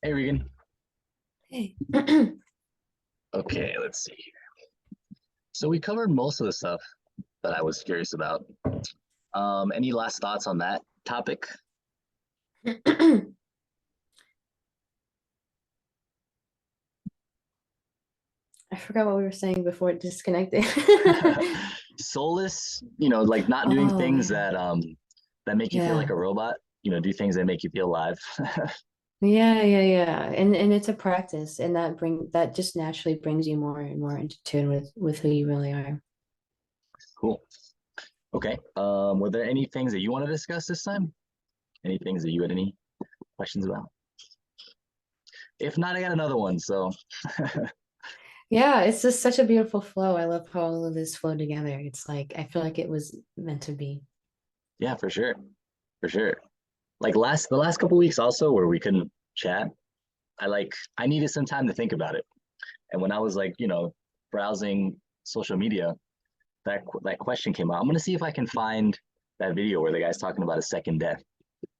Hey, Regan. Hey. Okay, let's see. So we covered most of the stuff that I was curious about. Any last thoughts on that topic? I forgot what we were saying before it disconnected. Soulless, like not doing Oh things yeah. that make you feel like Yeah. a robot, do things that make you feel alive. Yeah. And it's a practice and that just naturally brings you more and more into tune with who you really are. Cool. Okay. Were there any things that you want to discuss this time? Any things that you had any questions about? If not, I got another one. So Yeah, it's just such a beautiful flow. I love how all of this flowed together. It's like I feel like it was meant to be. yeah, for sure. For sure. Like the last couple weeks also where we couldn't chat, I needed some time to think about it. And when I was like, browsing social media, that question came out. I'm gonna see if I can find that video where the guy's talking about a second death.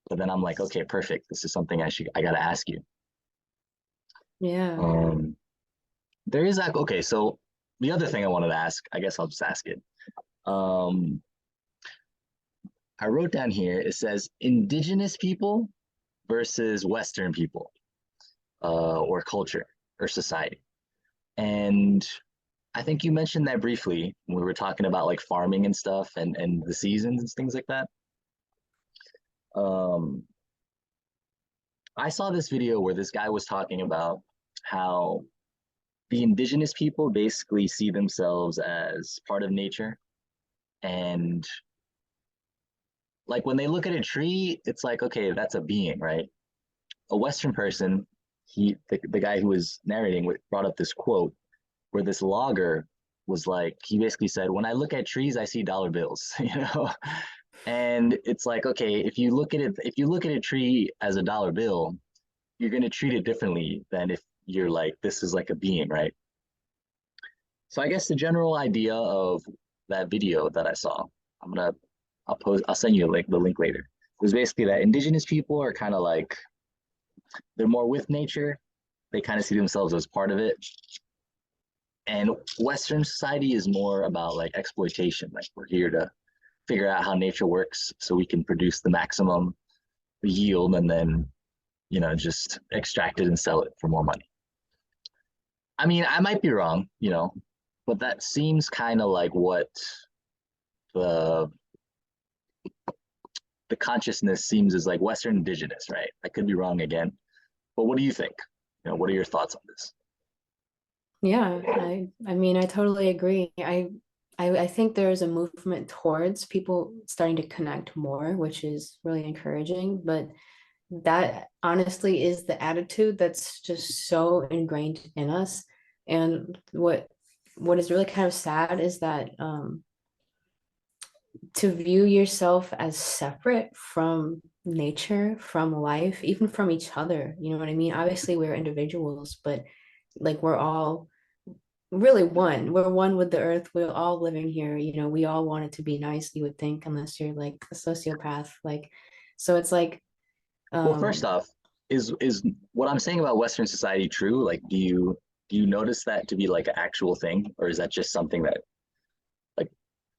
But then I'm like, okay, perfect. This is something I gotta ask you. Yeah. Um, there is that. Okay, so the other thing I wanted to ask, I guess I'll just ask it. Um, I wrote down here. It says indigenous people versus Western people, or culture or society, and I think you mentioned that briefly when we were talking about like farming and stuff and the seasons and things like that. Um, I saw this video where this guy was talking about how the indigenous people basically see themselves as part of nature. And like when they look at a tree, it's like, okay, that's a being, right? A Western person, the guy who was narrating brought up this quote where this logger was like, he basically said, when I look at trees, I see dollar bills, And it's like, okay, if you look at a tree as a dollar bill, you're going to treat it differently than if you're like, this is like a being, right? So I guess the general idea of that video that I saw, I'm gonna I'll send you the link later. It was basically that indigenous people are kind of like they're more with nature. They kind of see themselves as part of it. And Western society is more about like exploitation. Like we're here to figure out how nature works so we can produce the maximum yield and then, just extract it and sell it for more money. I mean, I might be wrong, but that seems kind of like what the the consciousness seems is like Western indigenous, right? I could be wrong again, but what do you think? What are your thoughts on this? Yeah, I mean I totally agree. I think there's a movement towards people starting to connect more, which is really encouraging, but that honestly is the attitude that's just so ingrained in us. And what is really kind of sad is that to view yourself as separate from nature, from life, even from each other, you know what I mean? Obviously, we're individuals, but like we're all really one. We're one with the earth. We're all living here. We all want it to be nice, you would think, unless you're like a sociopath. Like, so it's like, Well, first um, off, is what I'm saying about Western society true? Like, do you notice that to be like an actual thing, or is that just something that like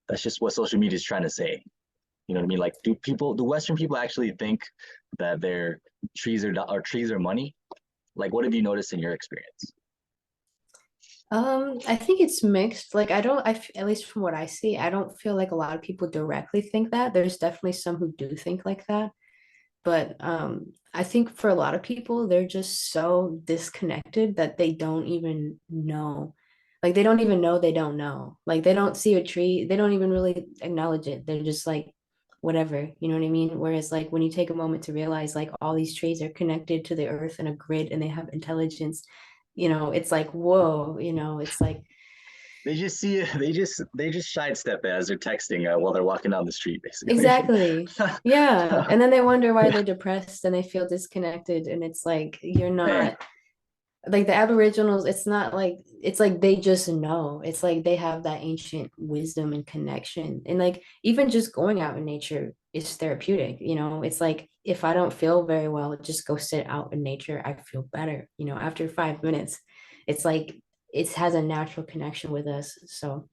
that's just what social media is trying to say? You know what I mean? Like, do Western people actually think that their trees are money? Like, what have you noticed in your experience? I think it's mixed. Like, I don't, at least from what I see, I don't feel like a lot of people directly think that. There's definitely some who do think like that. But I think for a lot of people, they're just so disconnected that they don't even know. Like they don't even know they don't know. Like they don't see a tree, they don't even really acknowledge it. They're just like, whatever, you know what I mean? Whereas like when you take a moment to realize like all these trees are connected to the earth in a grid and they have intelligence, it's like, whoa, it's like They just see it. They just sidestep it as they're texting while they're walking down the street, basically. exactly. Yeah. And then they wonder why they're depressed and they feel disconnected. And it's like, you're Eh, not like the Aboriginals, it's like they just know. It's like they have that ancient wisdom and connection. And like even just going out in nature is therapeutic, It's like if I don't feel very well, just go sit out in nature. I feel better. After 5 minutes, it's like it has a natural connection with us. So,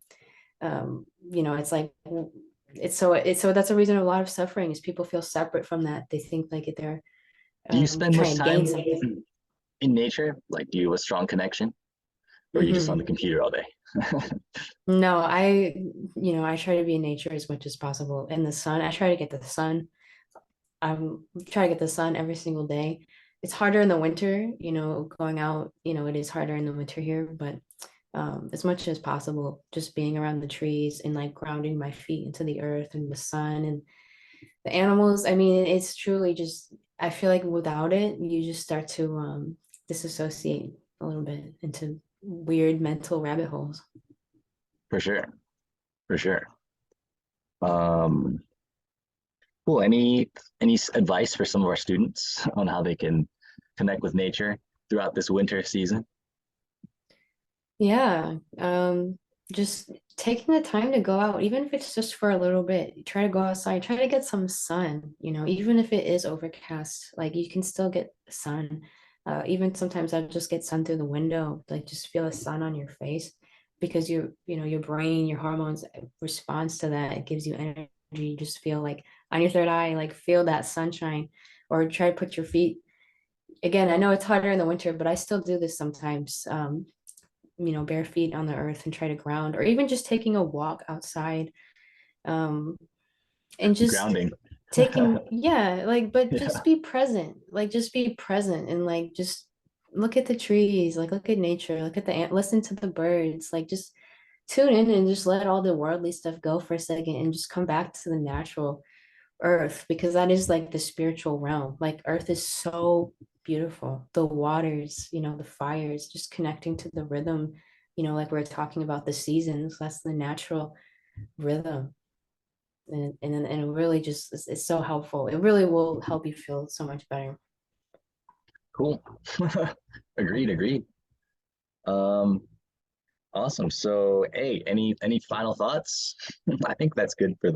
it's like it's so that's a reason of a lot of suffering is people feel separate from that. They think like they're Do you spend much trying to gain time something. in nature? Like, do you have a strong connection, or are you just on the Hmm. computer all day? No, I try to be in nature as much as possible. In the sun, I try to get the sun. I'm try to get the sun every single day. It's harder in the winter, going out, it is harder in the winter here, but as much as possible, just being around the trees and like grounding my feet into the earth and the sun and the animals. I mean, it's truly just, I feel like without it, you just start to disassociate a little bit into weird mental rabbit holes. For sure, for sure. Um, cool. Any advice for some of our students on how they can connect with nature throughout this winter season? Yeah, just taking the time to go out, even if it's just for a little bit, try to go outside, try to get some sun, even if it is overcast, like you can still get sun. Even sometimes I'll just get sun through the window, like just feel the sun on your face because your brain, your hormones responds to that. It gives you energy. You just feel like on your third eye, like feel that sunshine, or try to put your feet. Again, I know it's harder in the winter, but I still do this sometimes. Bare feet on the earth and try to ground, or even just taking a walk outside, um, and just Grounding. yeah, like, but Yeah. just be present, like, just be present and like, just look at the trees, like, look at nature, look at the ant, listen to the birds, like, just tune in and just let all the worldly stuff go for a second and just come back to the natural earth because that is like the spiritual realm. Like earth is so beautiful. The waters, the fires, just connecting to the rhythm, like we're talking about the seasons, that's the natural rhythm. And it really just it's so helpful. It really will help you feel so much better. Cool. Agreed, agreed. Um, awesome. So, hey, any final thoughts? I think that's good for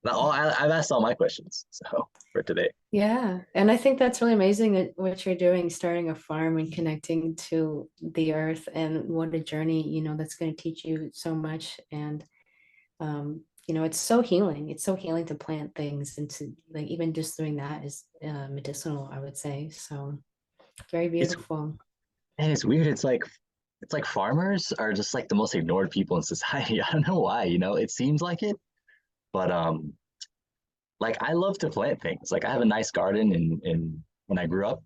I've asked all my questions so for today. Yeah, and I think that's really amazing that what you're doing, starting a farm and connecting to the earth, and what a journey, that's going to teach you so much. And it's so healing. It's so healing to plant things and to like even just doing that is medicinal, I would say. So very It's beautiful. and it's weird. It's like farmers are just like the most ignored people in society. I don't know why, it seems like it, but like I love to plant things. Like I have a nice garden in when I grew up.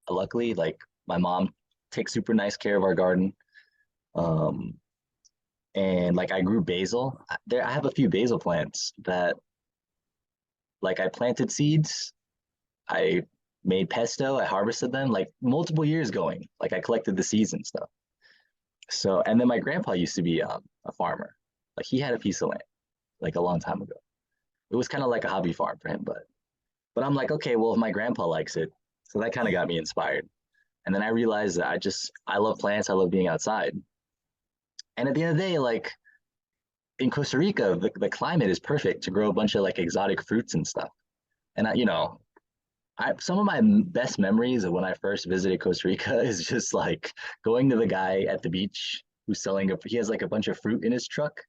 Luckily, like my mom takes super nice care of our garden. Um, and like I grew basil. I have a few basil plants that like I planted seeds. I made pesto. I harvested them like multiple years going. Like I collected the seeds and stuff. So and then my grandpa used to be a farmer. Like he had a piece of land like a long time ago. It was kind of like a hobby farm for him, but I'm like, okay, well if my grandpa likes it, so that kind of got me inspired. And then I realized that I love plants. I love being outside. And at the end of the day, like in Costa Rica, the climate is perfect to grow a bunch of like exotic fruits and stuff. And some of my best memories of when I first visited Costa Rica is just like going to the guy at the beach who's he has like a bunch of fruit in his truck,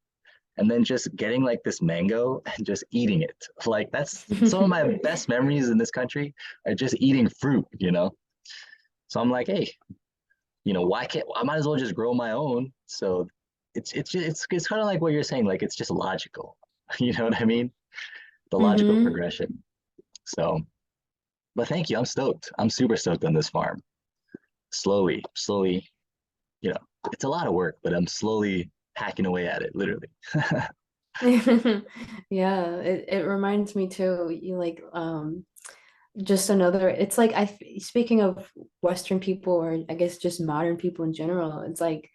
and then just getting like this mango and just eating it. Like that's some of my best memories in this country are just eating fruit. So I'm like, hey, why can't I might as well just grow my own. So it's kind of like what you're saying, like it's just logical. You know what I mean? The logical Hmm. progression. So, but thank you. I'm stoked. I'm super stoked on this farm. Slowly, slowly, you know, it's a lot of work, but I'm slowly hacking away at it, literally. Yeah, it reminds me too, you like just another, it's like speaking of Western people, or I guess just modern people in general, it's like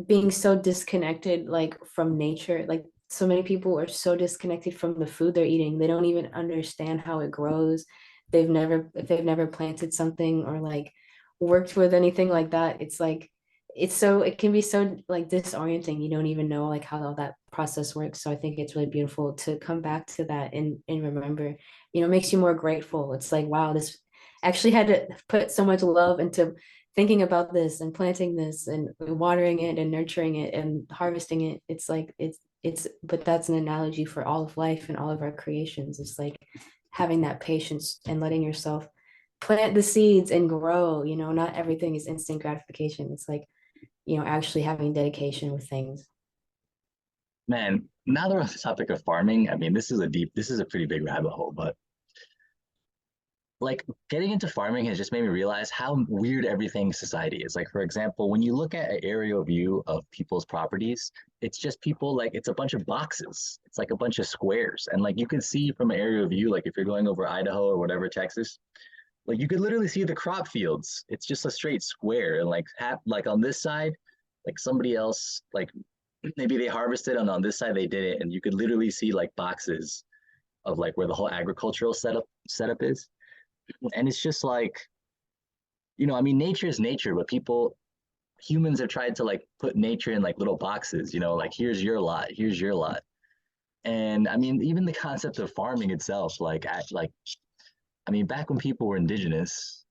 being so disconnected like from nature. Like so many people are so disconnected from the food they're eating. They don't even understand how it grows. If they've never planted something or like worked with anything like that, it's like it can be so like disorienting. You don't even know like how all that process works. So I think it's really beautiful to come back to that and remember, it makes you more grateful. It's like, wow, this actually had to put so much love into thinking about this and planting this and watering it and nurturing it and harvesting it. It's like but that's an analogy for all of life and all of our creations. It's like having that patience and letting yourself plant the seeds and grow. Not everything is instant gratification. It's like, actually having dedication with things. Man, now that we're on the topic of farming, I mean, this is a pretty big rabbit hole, but like getting into farming has just made me realize how weird everything society is. Like, for example, when you look at an aerial view of people's properties, it's just people like it's a bunch of boxes. It's like a bunch of squares. And like you can see from an aerial view, like if you're going over Idaho or whatever, Texas, like you could literally see the crop fields. It's just a straight square. And like on this side, like somebody else, like maybe they harvested and on this side they did it. And you could literally see like boxes of like where the whole agricultural setup is. And it's just like, I mean, nature is nature, but humans have tried to like put nature in like little boxes, like here's your lot. And I mean, even the concept of farming itself, I mean, back when people were indigenous,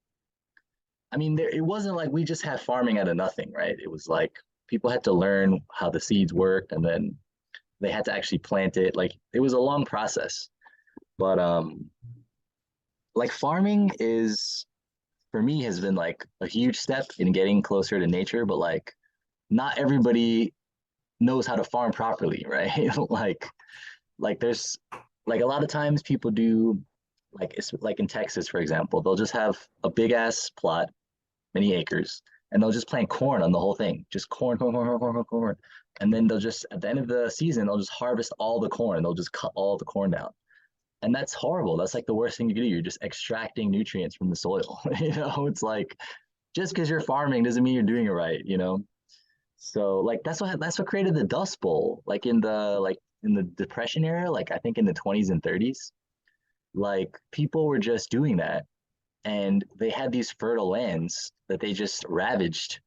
I mean, it wasn't like we just had farming out of nothing, right? It was like people had to learn how the seeds worked and then they had to actually plant it. Like it was a long process. But like farming is for me has been like a huge step in getting closer to nature, but like not everybody knows how to farm properly, right? like there's like a lot of times people do like it's like in Texas, for example, they'll just have a big ass plot, many acres, and they'll just plant corn on the whole thing, just corn, corn, corn, corn, corn, corn, corn. And then they'll just at the end of the season, they'll just harvest all the corn. They'll just cut all the corn down. And that's horrible. That's like the worst thing you can do. You're just extracting nutrients from the soil. It's like just because you're farming doesn't mean you're doing it right. So like that's what created the Dust Bowl. Like in the Depression era, like I think in the 20s and 30s, like people were just doing that and they had these fertile lands that they just ravaged.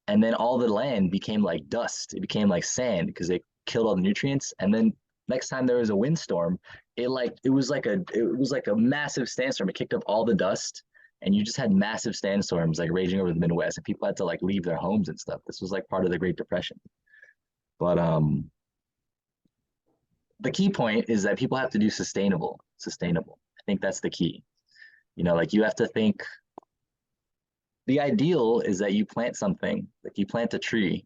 And then all the land became like dust. It became like sand because they killed all the nutrients. And then next time there was a windstorm, it was like a massive sandstorm. It kicked up all the dust and you just had massive sandstorms like raging over the Midwest and people had to like leave their homes and stuff. This was like part of the Great Depression. But the key point is that people have to do sustainable. I think that's the key. Like you have to think the ideal is that you plant something, like you plant a tree,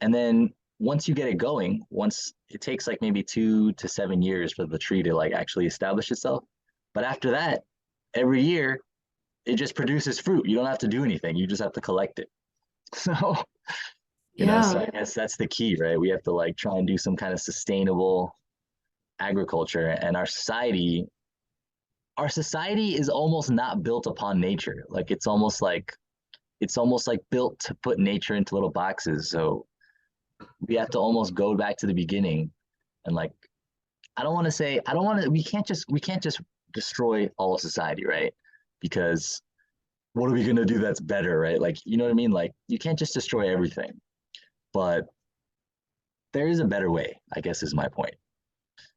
and then once you get it going, once it takes like maybe 2 to 7 years for the tree to like actually establish itself. But after that, every year it just produces fruit. You don't have to do anything. You just have to collect it. So, so Yeah. I guess that's the key, right? We have to like try and do some kind of sustainable agriculture and our society is almost not built upon nature. Like it's almost like built to put nature into little boxes. So we have to almost go back to the beginning and like I don't want to we can't just destroy all of society, right? Because what are we going to do that's better, right? Like you know what I mean? Like you can't just destroy everything. But there is a better way, I guess is my point.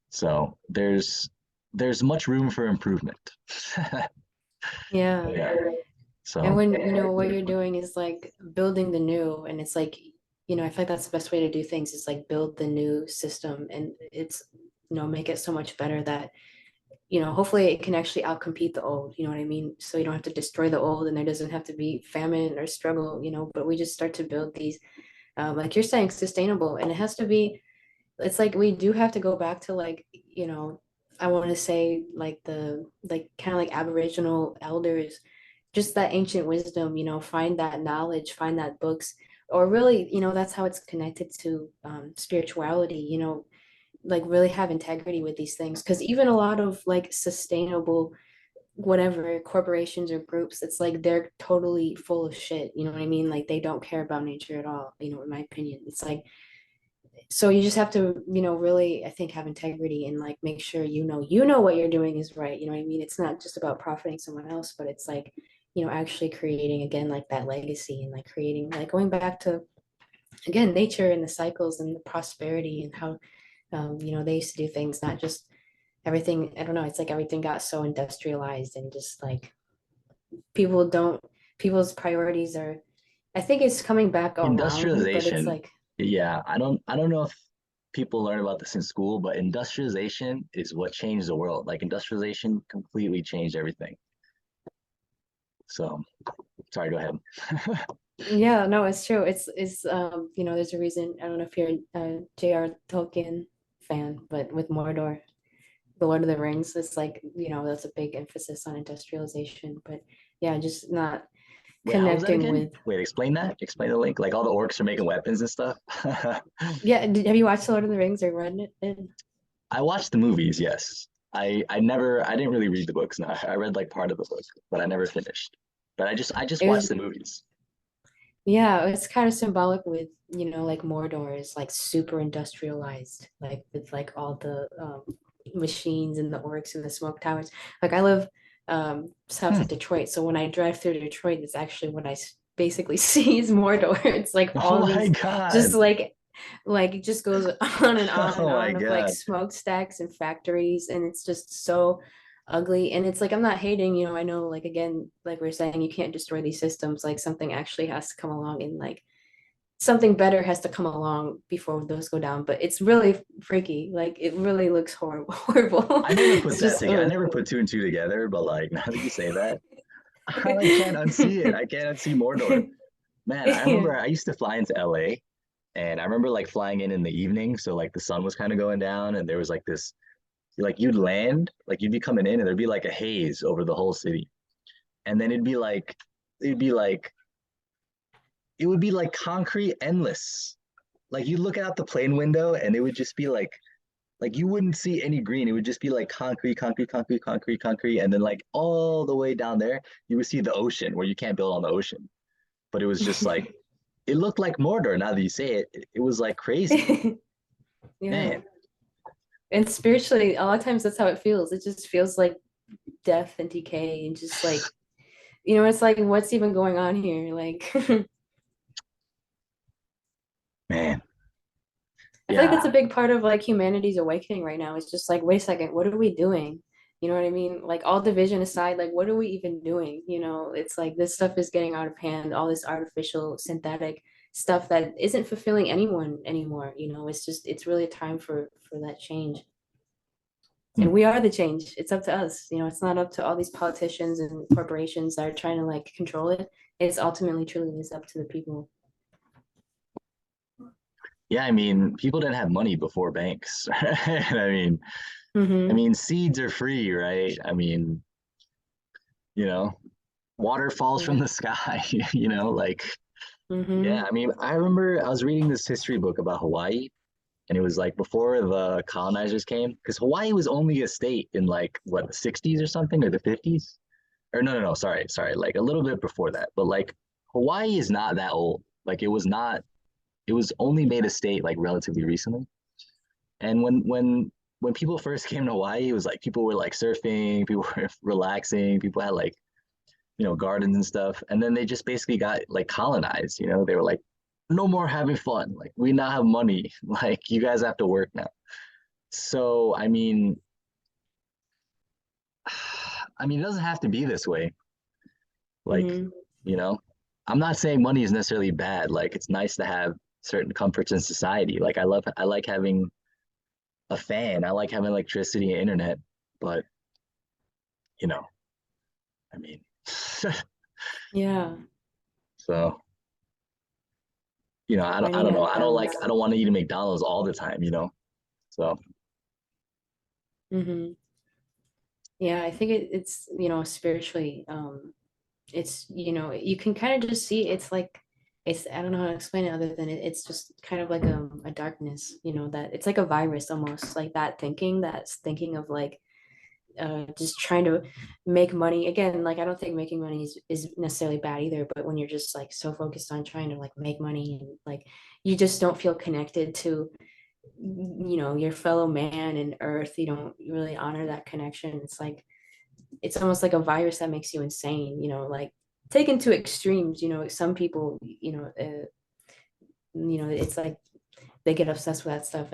So there's much room for improvement. Yeah. Yeah. And So when, what you're doing is like building the new, and it's like, I feel like that's the best way to do things is like build the new system and it's, make it so much better that, hopefully it can actually outcompete the old, you know what I mean? So you don't have to destroy the old and there doesn't have to be famine or struggle, but we just start to build these, like you're saying, sustainable. And it has to be, it's like we do have to go back to like, I want to say like like kind of like Aboriginal elders, just that ancient wisdom, find that knowledge, find that books, or really, that's how it's connected to spirituality, like really have integrity with these things. Because even a lot of like sustainable, whatever corporations or groups, it's like they're totally full of shit. You know what I mean? Like they don't care about nature at all, in my opinion. It's like, so you just have to, really, I think, have integrity and like make sure you know what you're doing is right. You know what I mean? It's not just about profiting someone else, but it's like actually creating again like that legacy and like creating like going back to again nature and the cycles and the prosperity and how they used to do things, not just everything. I don't know. It's like everything got so industrialized and just like people don't, people's priorities are, I think it's coming back around, but it's Industrialization, like, yeah, I don't know if people learn about this in school, but industrialization is what changed the world. Like industrialization completely changed everything. So sorry, go ahead. yeah, no, it's true. There's a reason. I don't know if you're a J.R. Tolkien fan, but with Mordor, the Lord of the Rings, it's like, that's a big emphasis on industrialization. But yeah, just not Wait, how was that connecting again? with. Wait, explain that. Explain the link. Like all the orcs are making weapons and stuff. Yeah, have you watched The Lord of the Rings or read it? I watched the movies, yes. I didn't really read the books. No, I read like part of the book, but I never finished. But I just It watched was the movies. Yeah, it's kind of symbolic with, like Mordor is like super industrialized, like with like all the machines and the orcs and the smoke towers. Like I live south Hmm. of Detroit, so when I drive through Detroit, it's actually what basically see is Mordor. It's like Oh all my these just God. like it just goes on and on and Oh my on of like God. smokestacks and factories, and it's just so ugly. And it's like I'm not hating, I know like again, like we're saying, you can't destroy these systems. Like something actually has to come along and like something better has to come along before those go down. But it's really freaky. Like it really looks horrible, horrible. I never put It's that just together. I never put two and two together, but like now that you say that, I can't unsee it. I can't unsee Mordor. Man, I Yeah. remember I used to fly into LA and I remember like flying in the evening. So like the sun was kind of going down and there was like this, like you'd land, like you'd be coming in and there'd be like a haze over the whole city. And then it'd be like, it would be like concrete endless. Like you look out the plane window and it would just be like you wouldn't see any green. It would just be like concrete, concrete, concrete, concrete, concrete. And then like all the way down there, you would see the ocean where you can't build on the ocean. But it was just like it looked like Mordor now that you say it. It was like crazy. Yeah. Man. And spiritually, a lot of times that's how it feels. It just feels like death and decay and just like, it's like, what's even going on here? Like, Man. I feel like that's Yeah. a big part of like humanity's awakening right now. It's just like, wait a second, what are we doing? You know what I mean? Like all division aside, like what are we even doing? It's like this stuff is getting out of hand, all this artificial synthetic stuff that isn't fulfilling anyone anymore. It's really a time for that change. Hmm. And we are the change. It's up to us. It's not up to all these politicians and corporations that are trying to like control it. It's ultimately truly is up to the people. Yeah, I mean, people didn't have money before banks. I Mm-hmm. mean, seeds are free, right? I mean, you know, water falls from Yeah. the sky, you know, like yeah, Mm-hmm. I mean, I remember I was reading this history book about Hawaii and it was like before the colonizers came because Hawaii was only a state in like what the 60s or something or the 50s. Or no, sorry, like a little bit before that. But like Hawaii is not that old. Like it was only made a state like relatively recently. And when people first came to Hawaii, it was like people were like surfing, people were relaxing, people had like, gardens and stuff. And then they just basically got like colonized, they were like, no more having fun. Like we now have money. Like you guys have to work now. So I mean, it doesn't have to be this way. Like, Mm-hmm. you know, I'm not saying money is necessarily bad. Like it's nice to have certain comforts in society. Like I like having a fan. I like having electricity and internet, but you know, I mean, Yeah. so I Finding don't know. that balance. I don't want to eat at McDonald's all the time. So Mm-hmm. Yeah, I think it's spiritually, it's you can kind of just see it's like it's I don't know how to explain it other than it's just kind of like a darkness, that it's like a virus almost, like that's thinking of like just trying to make money again. Like I don't think making money is necessarily bad either, but when you're just like so focused on trying to like make money and like you just don't feel connected to your fellow man and earth, you don't really honor that connection. It's like it's almost like a virus that makes you insane, like taken to extremes, some people, it's like they get obsessed with that stuff.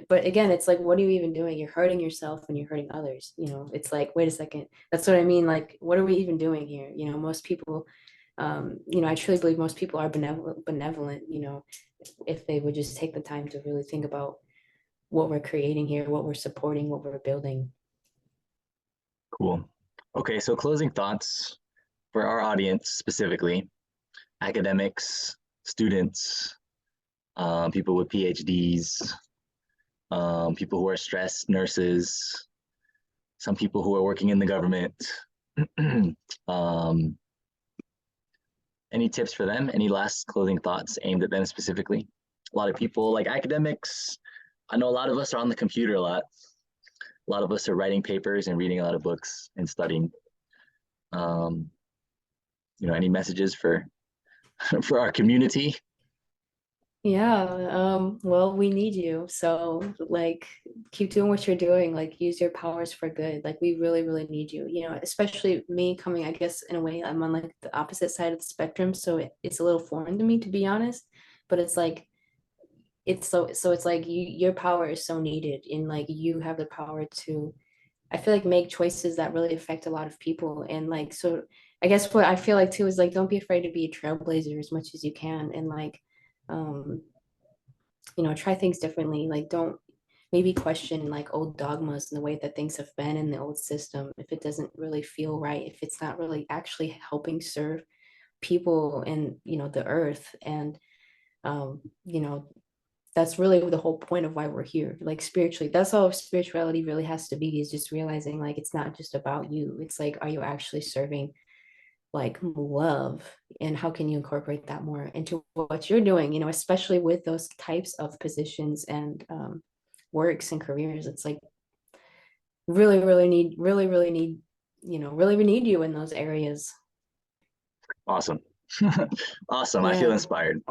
But again, it's like, what are you even doing? You're hurting yourself and you're hurting others. It's like, wait a second. That's what I mean. Like, what are we even doing here? Most people, I truly believe most people are benevolent, if they would just take the time to really think about what we're creating here, what we're supporting, what we're building. Cool. Okay, so closing thoughts for our audience specifically, academics, students, people with PhDs, people who are stressed, nurses, some people who are working in the government. um, any tips for them? Any last closing thoughts aimed at them specifically? A lot of people like academics. I know a lot of us are on the computer a lot. A lot of us are writing papers and reading a lot of books and studying. Um, any messages for for our community? Yeah, well, we need you. So like keep doing what you're doing, like use your powers for good. Like we really, really need you, especially me coming, I guess in a way, I'm on like the opposite side of the spectrum. So it's a little foreign to me, to be honest. But it's like it's like your power is so needed, and like you have the power to, I feel like, make choices that really affect a lot of people. And like, so I guess what I feel like too is like, don't be afraid to be a trailblazer as much as you can. And like, um, try things differently. Like, don't maybe question like old dogmas and the way that things have been in the old system if it doesn't really feel right, if it's not really actually helping serve people and, the earth. And, um, you know, that's really the whole point of why we're here. Like spiritually, that's all spirituality really has to be, is just realizing like it's not just about you. It's like, are you actually serving like love, and how can you incorporate that more into what you're doing, especially with those types of positions and works and careers. It's like really, really need, really we need you in those areas. Awesome. Awesome. I feel Yeah. inspired.